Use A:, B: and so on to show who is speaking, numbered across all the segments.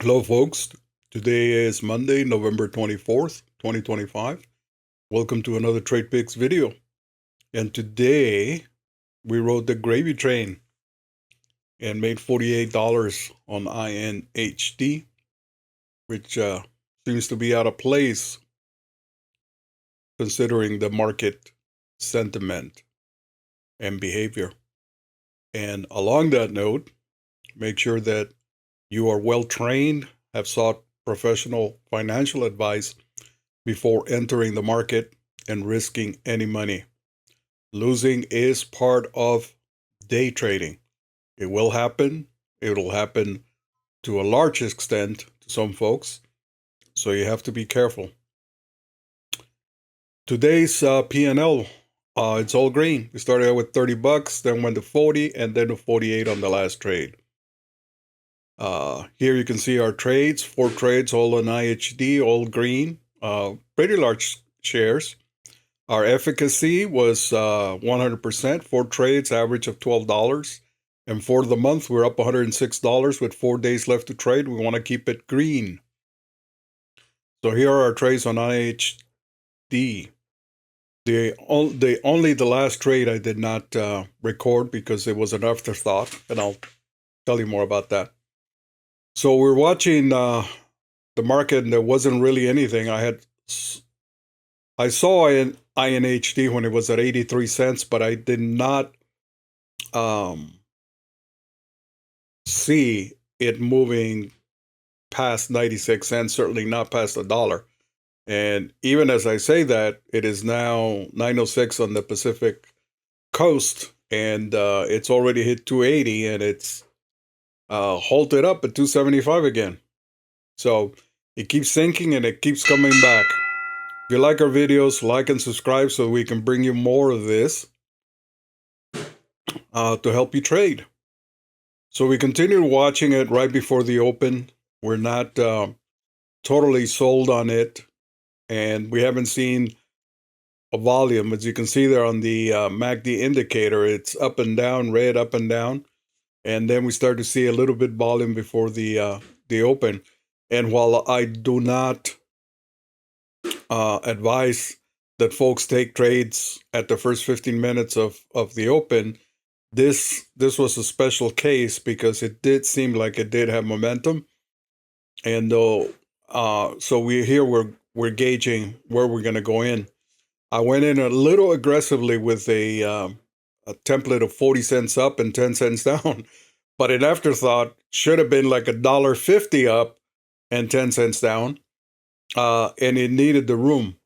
A: Hello, folks. Today is Monday, November 24th, 2025. Welcome to another Trade Picks video. And today we rode the gravy train and made $48 on INHD, which seems to be out of place considering the market sentiment and behavior. And along that note, make sure that you are well trained, have sought professional financial advice before entering the market and risking any money. Losing is part of day trading. It will happen. It will happen to a large extent to some folks. So you have to be careful. Today's P&L, it's all green. We started out with 30 bucks, then went to 40, and then to 48 on the last trade. Here you can see our trades, 4 trades, all on IHD, all green, pretty large shares. Our efficacy was 100%, 4 trades, average of $12. And for the month, we're up $106 with 4 days left to trade. We want to keep it green. So here are our trades on IHD. Only the last trade I did not record because it was an afterthought, and I'll tell you more about that. So we're watching the market, and there wasn't really anything. I saw in INHD when it was at 83 cents, but I did not see it moving past 96 cents, certainly not past $1. And even as I say that, it is now 9:06 on the Pacific coast, and it's already hit 280, and it's halted up at 275 again. So it keeps sinking and it keeps coming back. If you like our videos, like and subscribe so we can bring you more of this to help you trade. So we continue watching it right before the open. We're not totally sold on it, and we haven't seen a volume. As you can see there on the MACD indicator, it's up and down, red up and down. And then we start to see a little bit volume before the open. And while I do not advise that folks take trades at the first 15 minutes of the open, this was a special case because it did seem like it did have momentum. And so we're gauging where we're going to go in. I went in a little aggressively with a template of 40 cents up and 10 cents down. But an afterthought should have been like $1.50 up and 10 cents down. And it needed the room.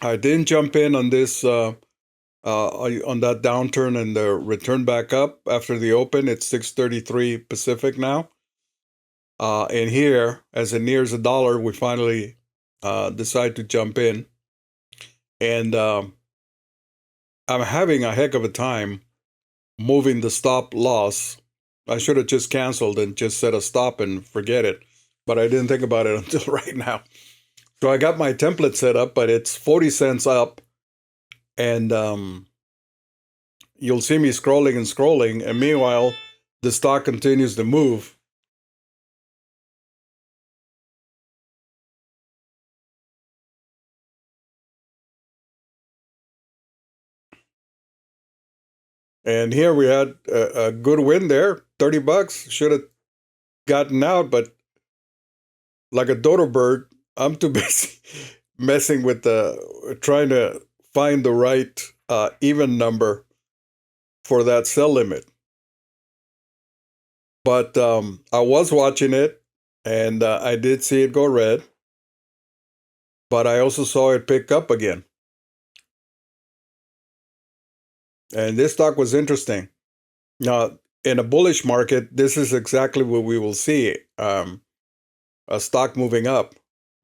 A: I didn't jump in on this, on that downturn and the return back up after the open. It's 6:33 Pacific now. And here, as it nears $1, we finally decide to jump in. And I'm having a heck of a time moving the stop loss. I should have just canceled and just set a stop and forget it. But I didn't think about it until right now. So I got my template set up, but it's 40 cents up. And you'll see me scrolling and scrolling. And meanwhile, the stock continues to move. And here we had a good win there, 30 bucks. Should have gotten out, but like a dodo bird, I'm too busy messing with trying to find the right even number for that sell limit. But I was watching it, and I did see it go red. But I also saw it pick up again. And this stock was interesting. Now, in a bullish market, this is exactly what we will see. A stock moving up.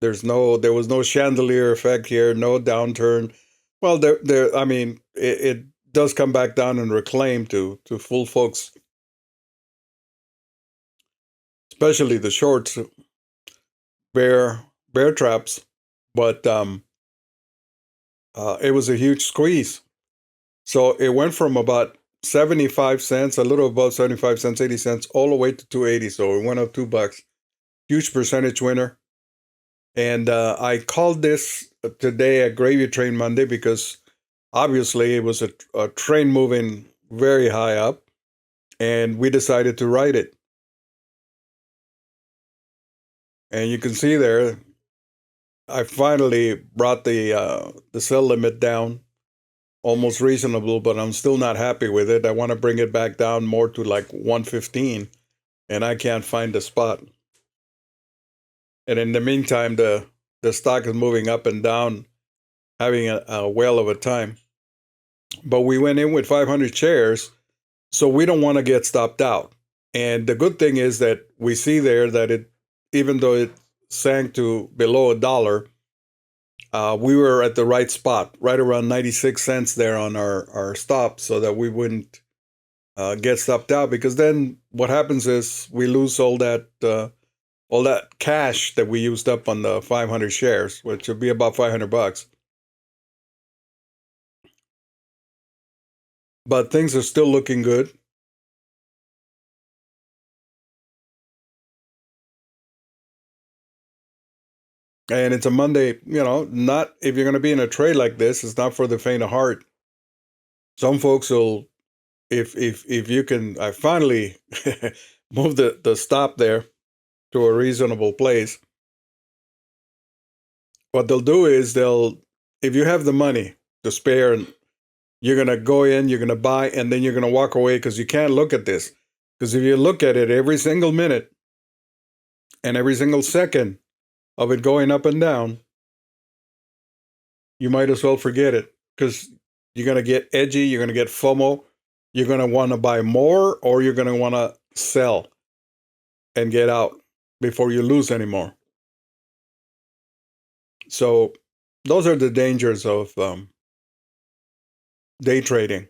A: There was no chandelier effect here, no downturn. Well, I mean, it does come back down and reclaim to fool folks, especially the shorts, bear traps. But it was a huge squeeze. So it went from about 75 cents, a little above 75 cents, 80 cents, all the way to 280. So it went up $2. huge percentage winner. And I called this today a gravy train Monday because obviously it was a train moving very high up, and we decided to ride it. And you can see there, I finally brought the sell limit down almost reasonable, but I'm still not happy with it. I want to bring it back down more to like 115, and I can't find the spot. And in the meantime, the stock is moving up and down, having a whale of a time. But we went in with 500 shares, so we don't want to get stopped out. And the good thing is that we see there that it, even though it sank to below $1, we were at the right spot, right around 96 cents there on our stop, so that we wouldn't get stopped out. Because then what happens is we lose all that cash that we used up on the 500 shares, which would be about $500. But things are still looking good. And it's a Monday, not if you're going to be in a trade like this, it's not for the faint of heart. Some folks will, if you can, I finally moved the stop there to a reasonable place. What they'll do is if you have the money to spare, and you're going to go in, you're going to buy, and then you're going to walk away because you can't look at this. Because if you look at it every single minute and every single second of it going up and down, you might as well forget it, because you're going to get edgy, you're going to get FOMO, you're going to want to buy more, or you're going to want to sell and get out before you lose anymore. So those are the dangers of day trading.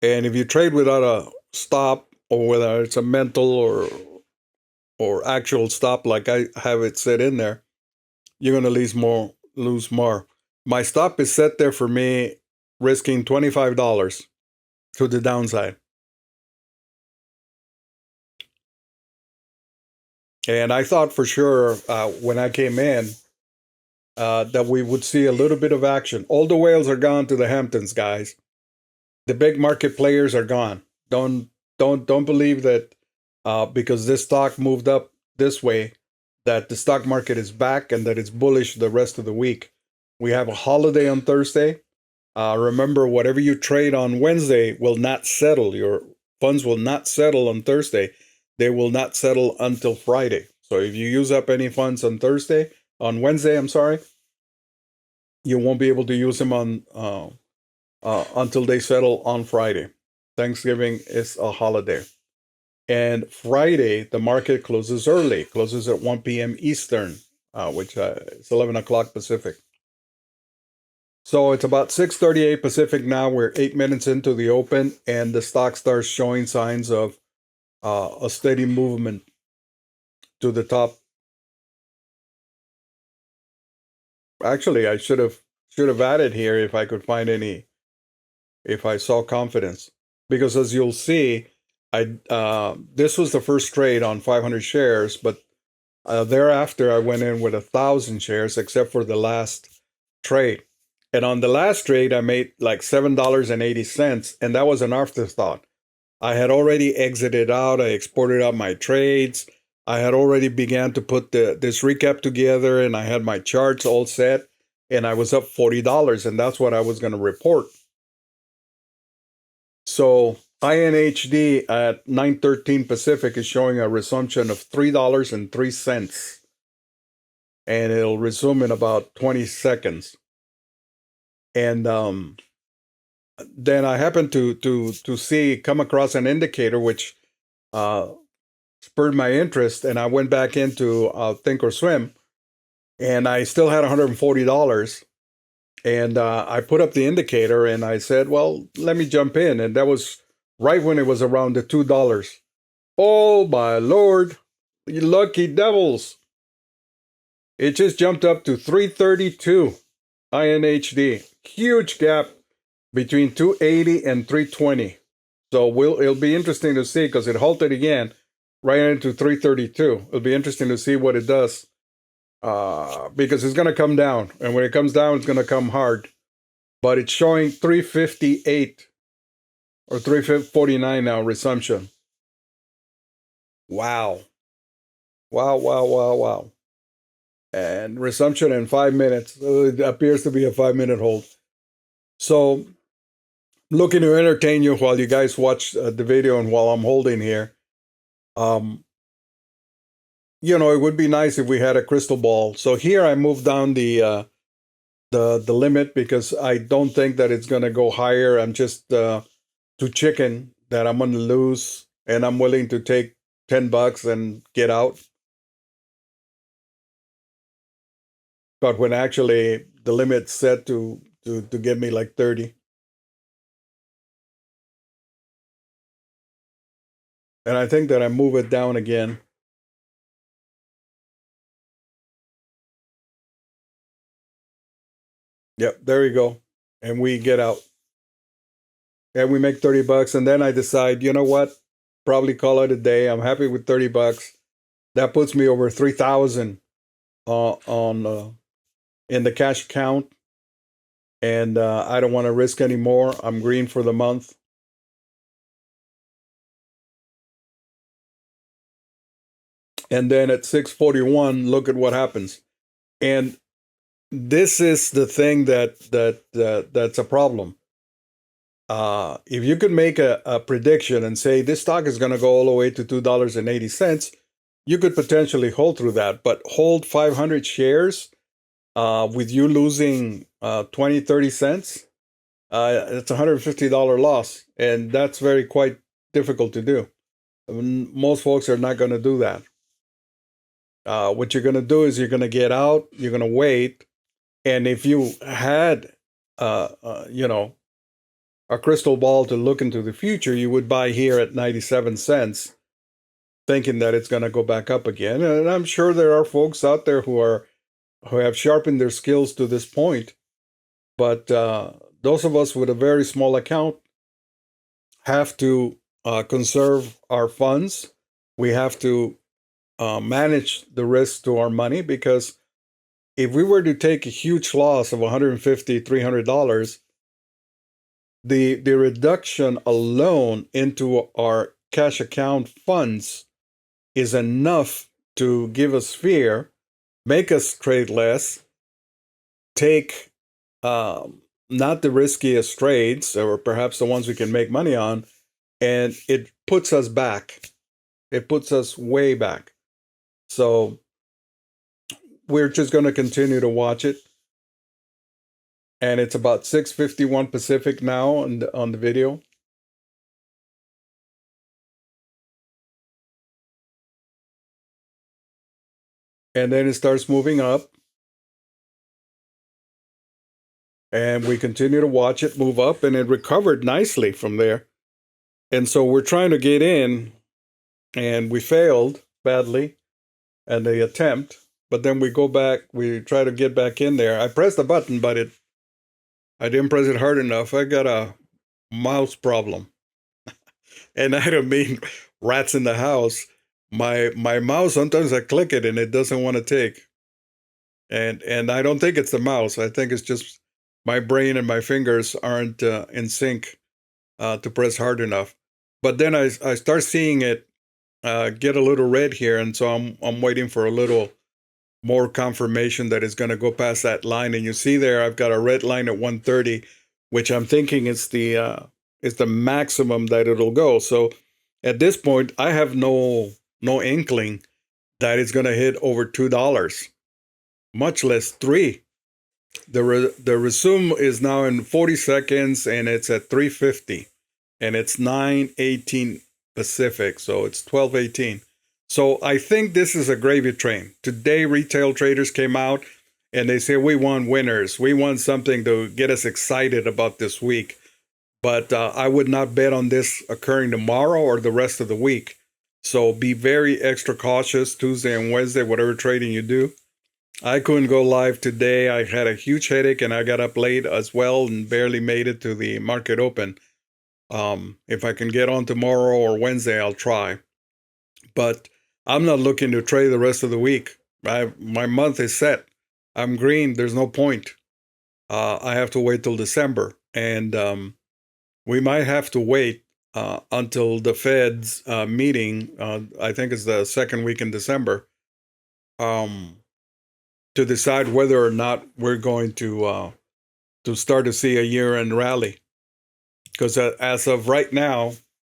A: And if you trade without a stop, or whether it's a mental or actual stop like I have it set in there, you're going to lose more. My stop is set there for me, risking $25 to the downside. And I thought for sure when I came in that we would see a little bit of action. All the whales are gone to the Hamptons, guys. The big market players are gone. Don't believe that because this stock moved up this way, that the stock market is back and that it's bullish the rest of the week. We have a holiday on Thursday. Remember, whatever you trade on Wednesday will not settle. Your funds will not settle on Thursday. They will not settle until Friday. So if you use up any funds on Wednesday, you won't be able to use them until they settle on Friday. Thanksgiving is a holiday. And Friday, the market closes early, closes at 1 p.m. Eastern, which is 11 o'clock Pacific. So it's about 6:38 Pacific now. We're 8 minutes into the open, and the stock starts showing signs of a steady movement to the top. Actually, I should have added here if I could find any, if I saw confidence, because as you'll see, this was the first trade on 500 shares, but thereafter I went in with 1,000 shares, except for the last trade. And on the last trade, I made like $7.80, and that was an afterthought. I had already exited out. I exported out my trades. I had already began to put this recap together, and I had my charts all set, and I was up $40, and that's what I was going to report. So INHD at 9:13 Pacific is showing a resumption of $3.03, and it'll resume in about 20 seconds. And then I happened to come across an indicator which spurred my interest, and I went back into Thinkorswim, and I still had $140. And I put up the indicator, and I said, well, let me jump in. And that was right when it was around the $2. Oh, my Lord, you lucky devils. It just jumped up to 332 INHD. Huge gap between 280 and 320. So it'll be interesting to see, because it halted again right into 332. It'll be interesting to see what it does, because it's going to come down. And when it comes down, it's going to come hard. But it's showing 358 or 349 now, resumption. Wow. Wow, wow, wow, wow. And resumption in 5 minutes. It appears to be a 5-minute hold. So, looking to entertain you while you guys watch the video and while I'm holding here. You know, it would be nice if we had a crystal ball. So here I moved down the limit because I don't think that it's going to go higher. I'm just too chicken that I'm going to lose, and I'm willing to take $10 and get out. But when actually the limit's set to get me like 30. And I think that I move it down again. Yep, there you go. And we get out. And we make $30. And then I decide, you know what? Probably call it a day. I'm happy with $30. That puts me over 3,000 on in the cash account. And I don't want to risk anymore. I'm green for the month. And then at 6:41, look at what happens. And this is the thing that's a problem. If you could make a prediction and say this stock is going to go all the way to $2.80, you could potentially hold through that. But hold 500 shares with you losing 20, 30 cents, it's a $150 loss. And that's quite difficult to do. I mean, most folks are not going to do that. What you're going to do is you're going to get out, you're going to wait. And if you had, you know, a crystal ball to look into the future, you would buy here at 97 cents, thinking that it's going to go back up again. And I'm sure there are folks out there who have sharpened their skills to this point. But those of us with a very small account have to conserve our funds. We have to manage the risk to our money, because if we were to take a huge loss of $150, $300, the reduction alone into our cash account funds is enough to give us fear, make us trade less, take not the riskiest trades, or perhaps the ones we can make money on, and it puts us back. It puts us way back. So we're just going to continue to watch it. And it's about 6:51 Pacific now on the video. And then it starts moving up. And we continue to watch it move up, and it recovered nicely from there. And so we're trying to get in, and we failed badly in the attempt. But then we go back, we try to get back in there. I pressed the button, but I didn't press it hard enough. I got a mouse problem. And I don't mean rats in the house. My mouse, sometimes I click it and it doesn't want to take. And I don't think it's the mouse. I think it's just my brain and my fingers aren't in sync to press hard enough. But then I start seeing it get a little red here, and so I'm waiting for a little more confirmation that it's going to go past that line. And you see there, I've got a red line at 130, which I'm thinking is the maximum that it'll go. So at this point, I have no inkling that it's going to hit over $2, much less $3. The resume is now in 40 seconds, and it's at 350, and it's 9:18 Pacific, so it's 12:18. So I think this is a gravy train. Today, retail traders came out and they say, we want winners. We want something to get us excited about this week. But I would not bet on this occurring tomorrow or the rest of the week. So be very extra cautious Tuesday and Wednesday, whatever trading you do. I couldn't go live today. I had a huge headache, and I got up late as well and barely made it to the market open. If I can get on tomorrow or Wednesday, I'll try. But I'm not looking to trade the rest of the week. My month is set. I'm green. There's no point. I have to wait till December, and we might have to wait until the Fed's meeting. I think it's the second week in December, um, to decide whether or not we're going to start to see a year-end rally. Because as of right now,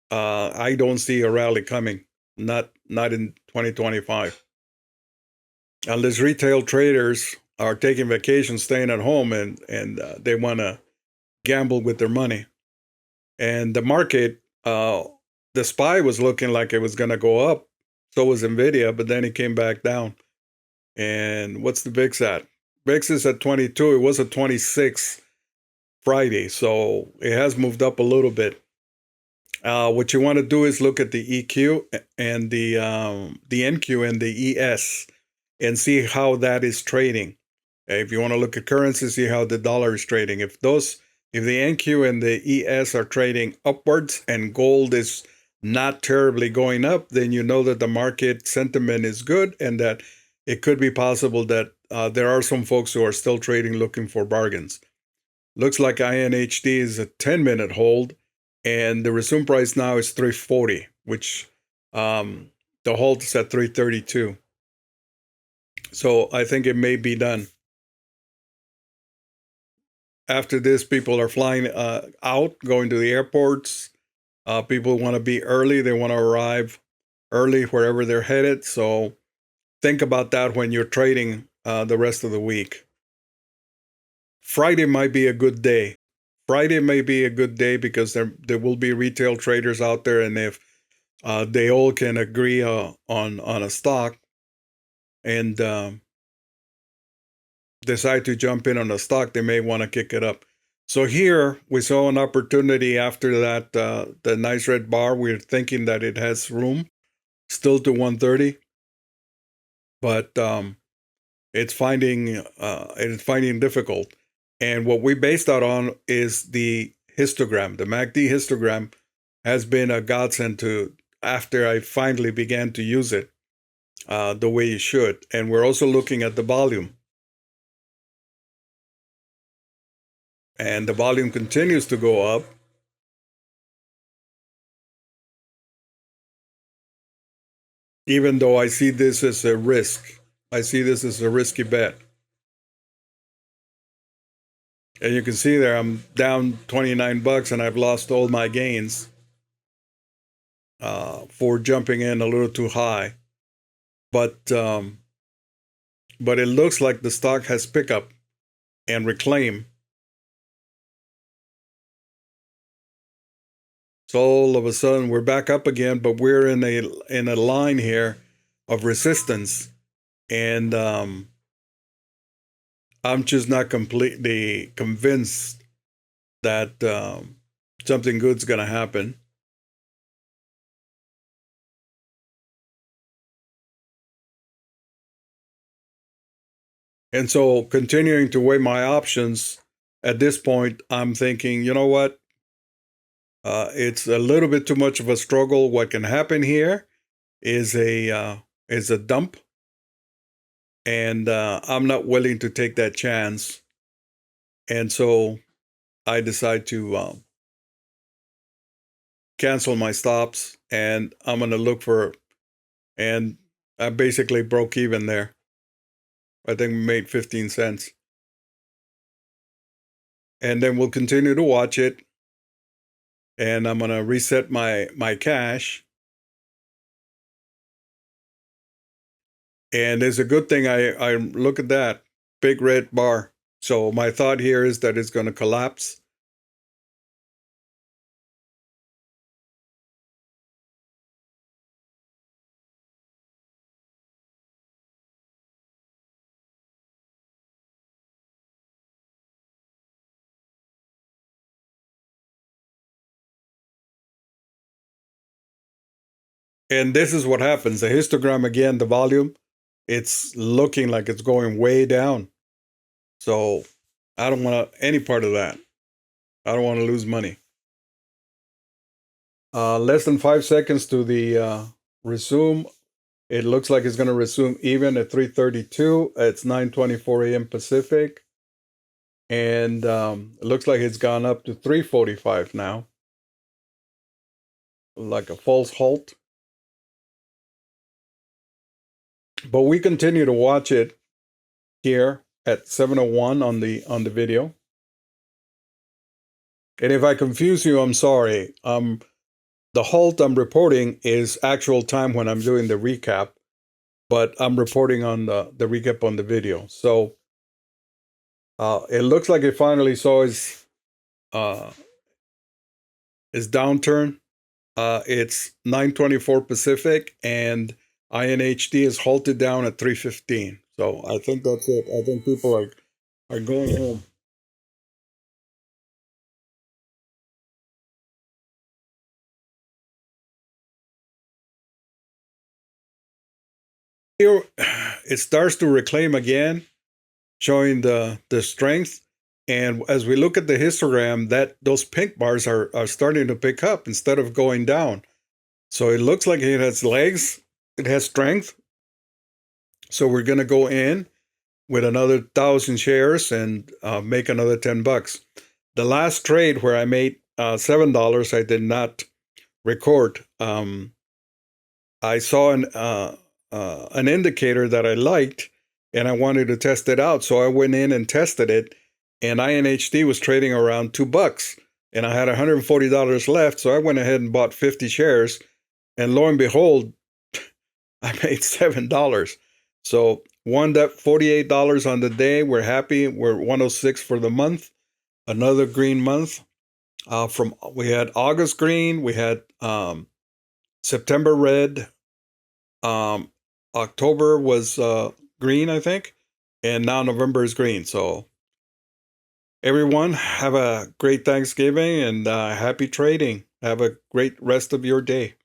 A: I don't see a rally coming. Not in 2025, unless retail traders are taking vacation, staying at home, and they want to gamble with their money. And the market, the SPY was looking like it was going to go up. So was Nvidia, but then it came back down. And what's the VIX at? VIX is at 22. It was at 26 Friday, so it has moved up a little bit. What you want to do is look at the EQ and the NQ and the ES and see how that is trading. If you want to look at currency, see how the dollar is trading. If the NQ and the ES are trading upwards and gold is not terribly going up, then you know that the market sentiment is good and that it could be possible that there are some folks who are still trading looking for bargains. Looks like INHD is a 10-minute hold, and the resume price now is 340, which the hold is at 332. So I think it may be done. After this, people are flying out, going to the airports. People want to be early. They want to arrive early wherever they're headed. So think about that when you're trading the rest of the week. Friday might be a good day. Friday may be a good day because there will be retail traders out there, and if they all can agree on a stock and decide to jump in on a stock, they may want to kick it up. So here we saw an opportunity after that the nice red bar. We're thinking that it has room still to 130, but it's finding difficult. And what we based that on is the histogram. The MACD histogram has been a godsend to after I finally began to use it the way you should. And we're also looking at the volume. And the volume continues to go up. Even though I see this as a risk. I see this as a risky bet. And you can see there I'm down $29 and I've lost all my gains for jumping in a little too high. But it looks like the stock has pick up and reclaim. So all of a sudden we're back up again, but we're in a line here of resistance, and I'm just not completely convinced that something good's going to happen. And so continuing to weigh my options at this point, I'm thinking, you know what? It's a little bit too much of a struggle. What can happen here is a dump, and I'm not willing to take that chance. And so I decide to cancel my stops, and I'm going to look for, and I basically broke even there. I think we made 15 cents. And then we'll continue to watch it. And I'm going to reset my cash. And it's a good thing I look at that big red bar. So my thought here is that it's going to collapse. And this is what happens. The histogram, again, the volume, it's looking like it's going way down. So I don't want any part of that. I don't want to lose money. Less than 5 seconds to the resume. It looks like it's going to resume even at 3:32. It's 9:24 a.m. Pacific. And it looks like it's gone up to 3:45 now. Like a false halt. But we continue to watch it here at 7:01 on the video. And if I confuse you, I'm sorry. The halt I'm reporting is actual time when I'm doing the recap, but I'm reporting on the recap on the video. So it looks like it finally saw its downturn. It's 9:24 Pacific, and INHD is halted down at 3:15. So I think that's it. I think people are going home. Here, it starts to reclaim again, showing the strength. And as we look at the histogram, that those pink bars are starting to pick up instead of going down. So it looks like it has legs, it has strength. So we're going to go in with another 1,000 shares and make another $10. The last trade where I made $7, I did not record. I saw an indicator that I liked, and I wanted to test it out. So I went in and tested it, and INHD was trading around $2, and I had $140 left. So I went ahead and bought 50 shares, and lo and behold, I made $7. So won that $48 on the day. We're happy. We're 106 for the month. Another green month. We had August green, we had September red, October was green, I think, and now November is green. So everyone, have a great Thanksgiving and happy trading. Have a great rest of your day.